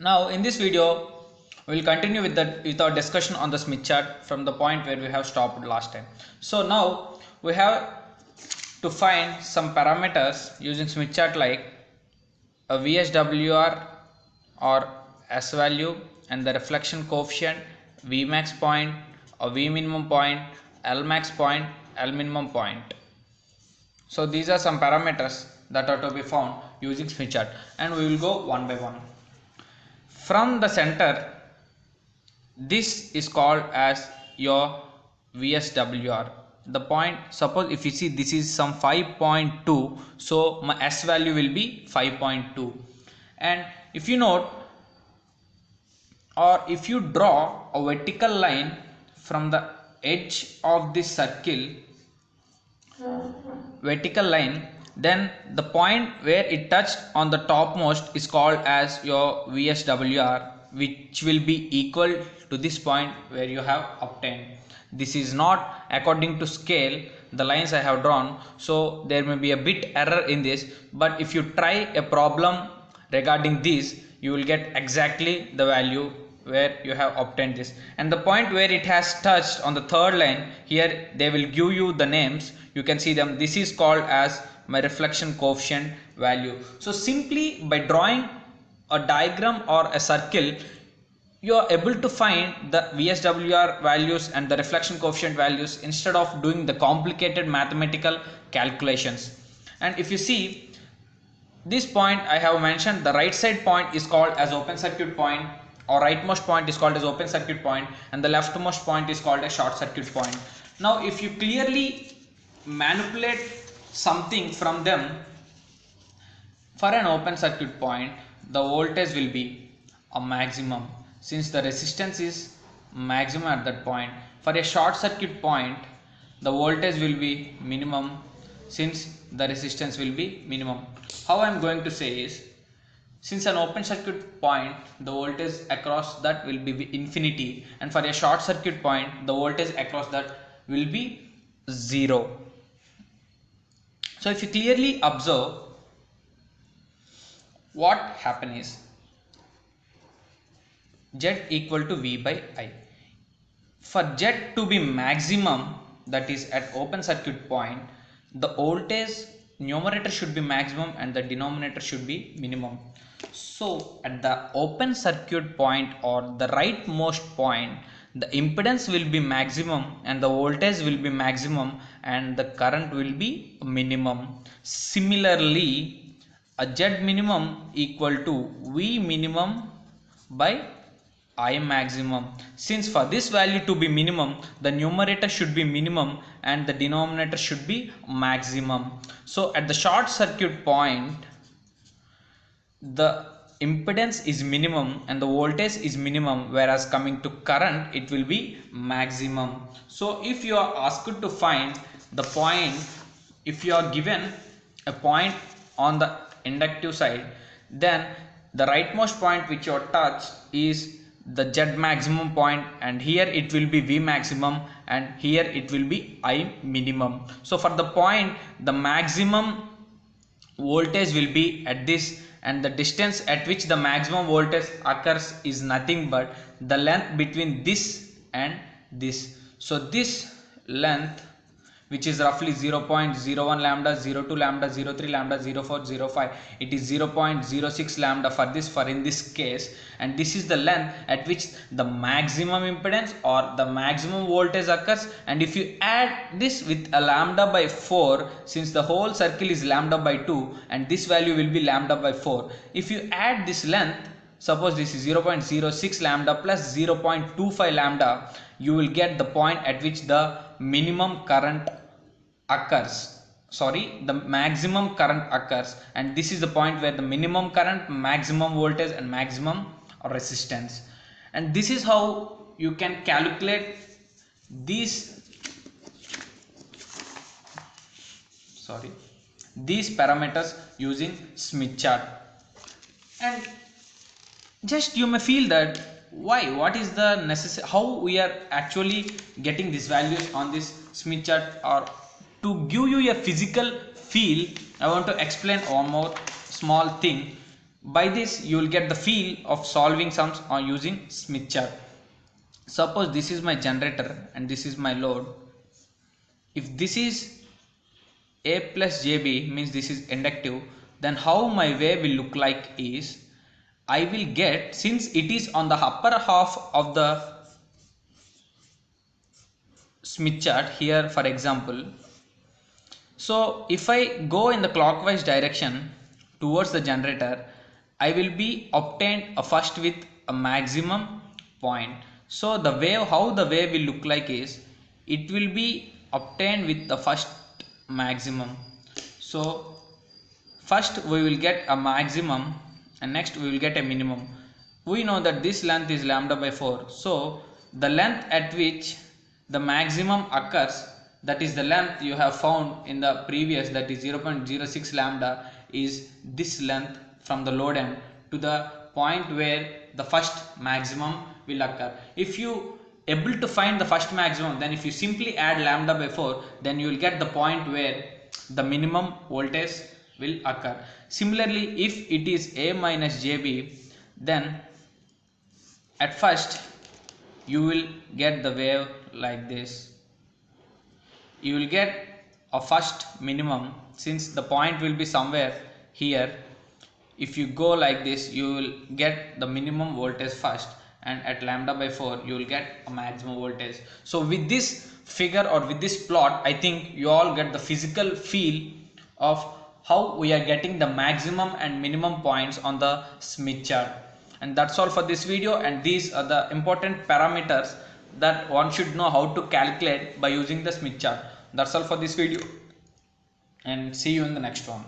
Now in this video we will continue with our discussion on the Smith chart from the point where we have stopped last time. So now we have to find some parameters using Smith chart like a VSWR or S value and the reflection coefficient, Vmax point or V minimum point, L max point, L minimum point. So these are some parameters that are to be found using Smith chart, and we will go one by one. From the center, this is called as your VSWR. The point, suppose if you see this is some 5.2, so my S value will be 5.2. And if you note, or if you draw a vertical line from the edge of this circle, vertical line, then the point where it touched on the topmost is called as your VSWR, which will be equal to this point where you have obtained. This is not according to scale, the lines I have drawn, so there may be a bit error in this, but if you try a problem regarding this, you will get exactly the value where you have obtained this. And the point where it has touched on the third line, here they will give you the names, you can see them. This is called as my reflection coefficient value. So simply by drawing a diagram or a circle, you are able to find the VSWR values and the reflection coefficient values instead of doing the complicated mathematical calculations. And if you see this point, I have mentioned the right side point is called as open circuit point, or rightmost point is called as open circuit point, and the leftmost point is called a short circuit point. Now if you clearly manipulate something from them, for an open circuit point the voltage will be a maximum since the resistance is maximum at that point. For a short circuit point the voltage will be minimum since the resistance will be minimum. How I am going to say is, since an open circuit point the voltage across that will be infinity, and for a short circuit point the voltage across that will be 0. So if you clearly observe, what happen is Z equal to V by I. For Z to be maximum, that is at open circuit point, the voltage numerator should be maximum and the denominator should be minimum. So at the open circuit point or the rightmost point, the impedance will be maximum and the voltage will be maximum and the current will be minimum. Similarly, a Z minimum equal to V minimum by I maximum. Since for this value to be minimum, the numerator should be minimum and the denominator should be maximum. So at the short circuit point, the impedance is minimum and the voltage is minimum, whereas coming to current it will be maximum. So if you are asked to find the point, if you are given a point on the inductive side, then the rightmost point which you touch is the Z maximum point, and here it will be V maximum and here it will be I minimum. So for the point, the maximum voltage will be at this, and the distance at which the maximum voltage occurs is nothing but the length between this and this. So this length, which is roughly 0.01 lambda, 02 lambda, 03 lambda, 04, 05, it is 0.06 lambda for this, for in this case, and this is the length at which the maximum impedance or the maximum voltage occurs. And if you add this with a lambda by 4, since the whole circle is lambda by 2 and this value will be lambda by 4, if you add this length, suppose this is 0.06 lambda plus 0.25 lambda, you will get the point at which the minimum current occurs, the maximum current occurs, and this is the point where the minimum current, maximum voltage and maximum resistance. And this is how you can calculate these parameters using Smith chart. And just you may feel that what is the necessary, how we are actually getting these values on this Smith chart, or to give you a physical feel, I want to explain one more small thing. By this you will get the feel of solving sums or using Smith chart. Suppose this is my generator and this is my load. If this is A plus JB means this is inductive, then how my wave will look like is, I will get, since it is on the upper half of the Smith chart here for example, so if I go in the clockwise direction towards the generator, I will be obtained first with a maximum point. So the wave, how the wave will look like is, it will be obtained with the first maximum. So first we will get a maximum and next we will get a minimum. We know that this length is lambda by 4. So the length at which the maximum occurs, that is the length you have found in the previous, that is 0.06 lambda, is this length from the load end to the point where the first maximum will occur. If you able to find the first maximum, then if you simply add lambda by 4, then you will get the point where the minimum voltage will occur. Similarly, if it is A minus JB, then at first you will get the wave like this. You will get a first minimum, since the point will be somewhere here. If you go like this, you will get the minimum voltage first, and at lambda by 4 you will get a maximum voltage. So with this figure or with this plot, I think you all get the physical feel of how we are getting the maximum and minimum points on the Smith chart. And that's all for this video, and these are the important parameters that one should know how to calculate by using the Smith chart. That's all for this video, and see you in the next one.